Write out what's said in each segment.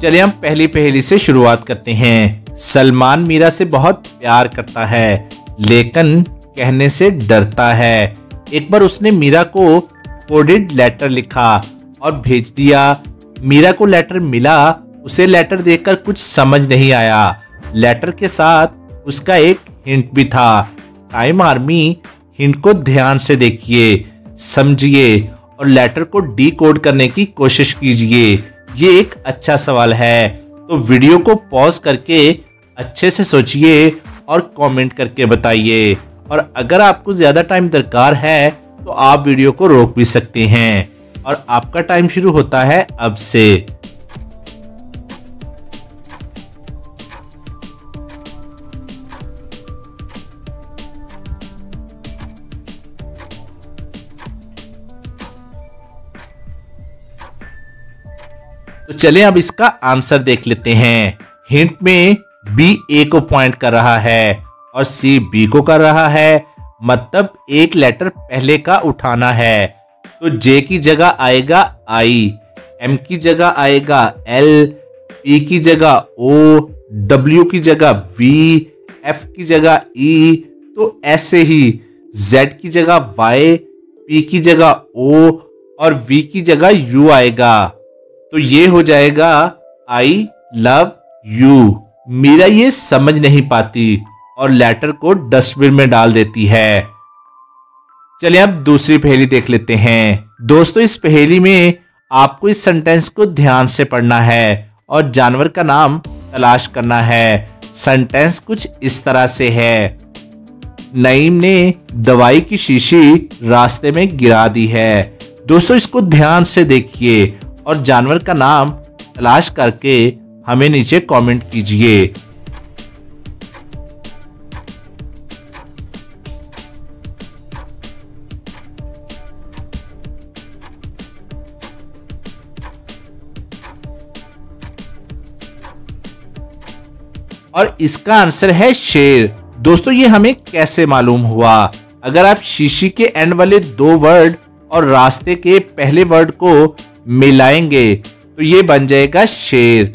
चलिए हम पहली पहेली से शुरुआत करते हैं। सलमान मीरा से बहुत प्यार करता है, लेकिन कहने से डरता है। एक बार उसने मीरा को कोडेड लेटर लिखा और भेज दिया। मीरा को लेटर मिला, उसे लेटर देखकर कुछ समझ नहीं आया। लेटर के साथ उसका एक हिंट भी था। टाइम आर्मी, हिंट को ध्यान से देखिए, समझिए और लेटर को डीकोड करने की कोशिश कीजिए। ये एक अच्छा सवाल है, तो वीडियो को पॉज करके अच्छे से सोचिए और कमेंट करके बताइए। और अगर आपको ज्यादा टाइम दरकार है तो आप वीडियो को रोक भी सकते हैं। और आपका टाइम शुरू होता है अब से। तो चलें अब इसका आंसर देख लेते हैं। हिंट में बी ए को पॉइंट कर रहा है और सी बी को कर रहा है, मतलब एक लेटर पहले का उठाना है। तो जे की जगह आएगा आई, एम की जगह आएगा एल, पी की जगह ओ, डब्ल्यू की जगह वी, एफ की जगह ई, तो ऐसे ही जेड की जगह वाई, पी की जगह ओ और वी की जगह यू आएगा। तो ये हो जाएगा आई लव यू। मीरा ये समझ नहीं पाती और लेटर को डस्टबिन में डाल देती है। चलिए अब दूसरी पहेली देख लेते हैं। दोस्तों, इस पहेली में आपको इस सेंटेंस को ध्यान से पढ़ना है और जानवर का नाम तलाश करना है। सेंटेंस कुछ इस तरह से है। नईम ने दवाई की शीशी रास्ते में गिरा दी है। दोस्तों, इसको ध्यान से देखिए और जानवर का नाम तलाश करके हमें नीचे कमेंट कीजिए। और इसका आंसर है शेर। दोस्तों, ये हमें कैसे मालूम हुआ? अगर आप शीशी के एंड वाले दो वर्ड और रास्ते के पहले वर्ड को मिलाएंगे तो ये बन जाएगा शेर।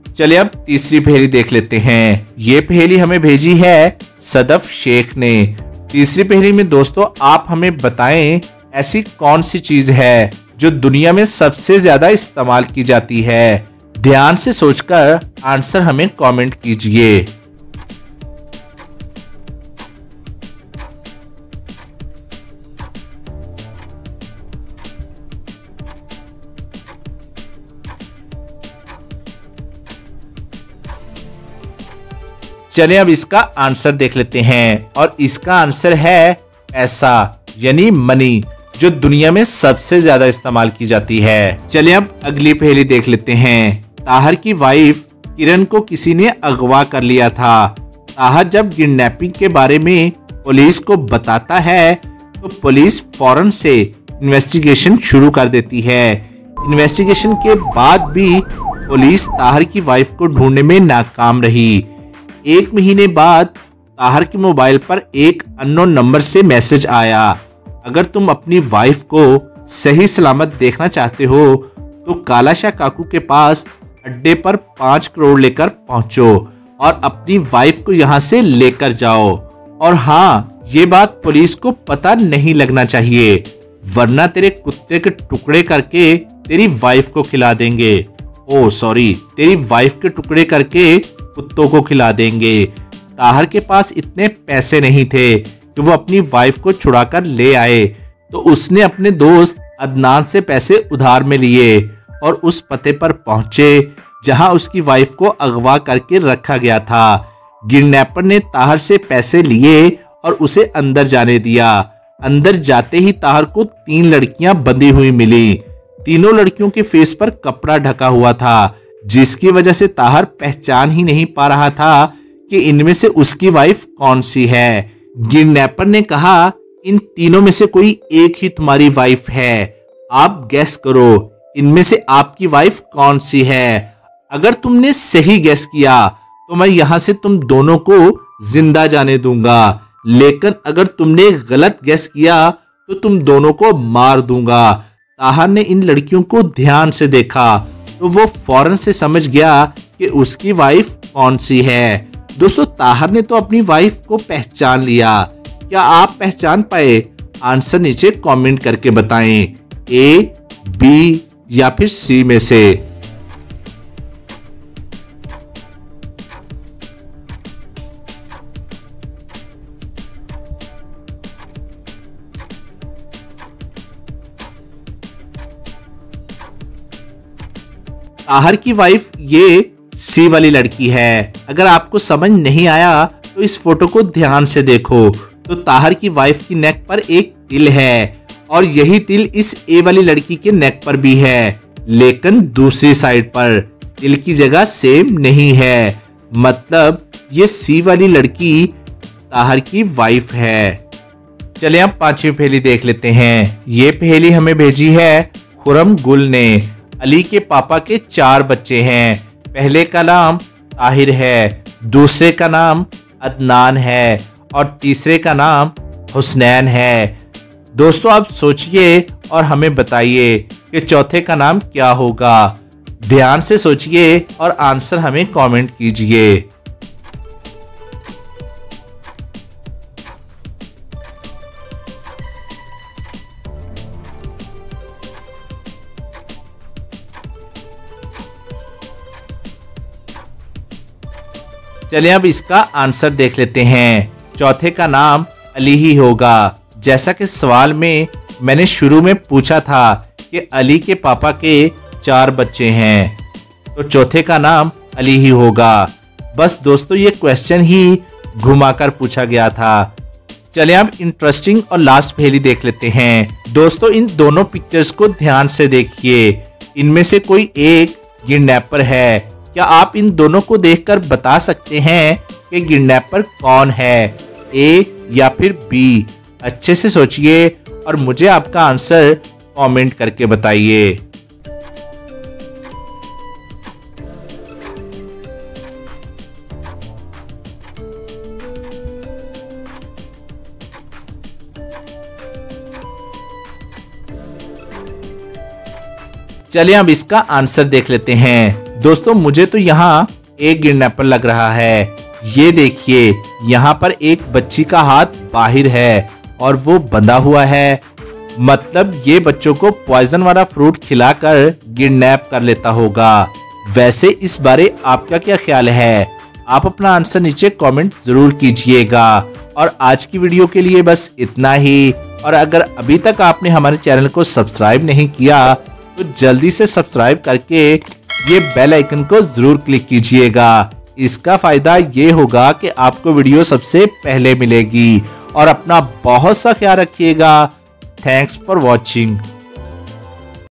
चलिए अब तीसरी पहेली देख लेते हैं। ये पहेली हमें भेजी है सदफ शेख ने। तीसरी पहेली में दोस्तों आप हमें बताएं ऐसी कौन सी चीज है जो दुनिया में सबसे ज्यादा इस्तेमाल की जाती है। ध्यान से सोचकर आंसर हमें कमेंट कीजिए। चलिए अब इसका आंसर देख लेते हैं और इसका आंसर है पैसा, यानी मनी, जो दुनिया में सबसे ज्यादा इस्तेमाल की जाती है। चलिए अब अगली पहेली देख लेते हैं। ताहर की वाइफ किरण को किसी ने अगवा कर लिया था। ताहर जब किडनैपिंग के बारे में पुलिस को बताता है तो पुलिस फौरन से इन्वेस्टिगेशन शुरू कर देती है। इन्वेस्टिगेशन के बाद भी पुलिस ताहर की वाइफ को ढूंढने में नाकाम रही। 1 महीने बाद ताहर के मोबाइल पर एक अननोन नंबर से मैसेज आया, अगर तुम अपनी वाइफ को सही सलामत देखना चाहते हो तो कालाशाह काकू के पास अड्डे पर 5 करोड़ लेकर पहुंचो और अपनी वाइफ को यहां से लेकर जाओ। और हाँ, ये बात पुलिस को पता नहीं लगना चाहिए, वरना तेरे कुत्ते के टुकड़े करके तेरी वाइफ को खिला देंगे। ओ सॉरी, तेरी वाइफ के टुकड़े करके कुत्तों को खिला देंगे। ताहर के पास इतने पैसे नहीं थे कि वो अपनी वाइफ को छुड़ाकर ले आए, तो उसने अपने दोस्त अदनान से पैसे उधार में लिए और उस पते पर पहुंचे जहां उसकी वाइफ को अगवा करके रखा गया था। किडनैपर ने ताहर से पैसे लिए और उसे अंदर जाने दिया। अंदर जाते ही ताहर को 3 लड़कियां बंधी हुई मिली। तीनों लड़कियों के फेस पर कपड़ा ढका हुआ था, जिसकी वजह से ताहर पहचान ही नहीं पा रहा था कि इनमें से उसकी वाइफ कौन सी है। किडनैपर ने कहा, इन तीनों में से कोई एक ही तुम्हारी वाइफ है, आप गैस करो इनमें से आपकी वाइफ कौन सी है। अगर तुमने सही गैस किया तो मैं यहां से तुम दोनों को जिंदा जाने दूंगा, लेकिन अगर तुमने गलत गैस किया तो तुम दोनों को मार दूंगा। ताहर ने इन लड़कियों को ध्यान से देखा तो वो फौरन से समझ गया कि उसकी वाइफ कौन सी है। दोस्तों ताहर ने तो अपनी वाइफ को पहचान लिया। क्या आप पहचान पाए? आंसर नीचे कमेंट करके बताएं, ए, बी या फिर सी में से। ताहर की वाइफ ये सी वाली लड़की है। अगर आपको समझ नहीं आया तो इस फोटो को ध्यान से देखो। तो ताहर की वाइफ की नेक पर एक तिल है और यही तिल इस ए वाली लड़की के नेक पर भी है, लेकिन दूसरी साइड पर तिल की जगह सेम नहीं है। मतलब ये सी वाली लड़की ताहर की वाइफ है। चलिए अब पांचवी पहेली देख लेते हैं। ये पहेली हमें भेजी है खुरम गुल ने। अली के पापा के 4 बच्चे हैं। पहले का नाम ताहिर है, दूसरे का नाम अदनान है और तीसरे का नाम हुसनैन है। दोस्तों आप सोचिए और हमें बताइए कि चौथे का नाम क्या होगा। ध्यान से सोचिए और आंसर हमें कमेंट कीजिए। चलिए अब इसका आंसर देख लेते हैं। चौथे का नाम अली ही होगा। जैसा कि सवाल में मैंने शुरू में पूछा था कि अली के पापा के 4 बच्चे हैं, तो चौथे का नाम अली ही होगा। बस दोस्तों ये क्वेश्चन ही घुमाकर पूछा गया था। चलिए अब इंटरेस्टिंग और लास्ट पहेली देख लेते हैं। दोस्तों इन दोनों पिक्चर्स को ध्यान से देखिए। इनमें से कोई एक किडनैपर है। क्या आप इन दोनों को देखकर बता सकते हैं कि किडनैपर कौन है, ए या फिर बी? अच्छे से सोचिए और मुझे आपका आंसर कमेंट करके बताइए। चलिए अब इसका आंसर देख लेते हैं। दोस्तों मुझे तो यहाँ एक किडनैपर लग रहा है। ये देखिए यहाँ पर एक बच्ची का हाथ बाहर है और वो बंधा हुआ है। मतलब ये बच्चों को पॉइजन वाला फ्रूट खिलाकर किडनैप कर लेता होगा। वैसे इस बारे आपका क्या ख्याल है? आप अपना आंसर नीचे कमेंट जरूर कीजिएगा। और आज की वीडियो के लिए बस इतना ही। और अगर अभी तक आपने हमारे चैनल को सब्सक्राइब नहीं किया तो जल्दी से सब्सक्राइब करके ये बेल आइकन को जरूर क्लिक कीजिएगा। इसका फायदा ये होगा कि आपको वीडियो सबसे पहले मिलेगी। और अपना बहुत सा ख्याल रखिएगा। Thanks for watching.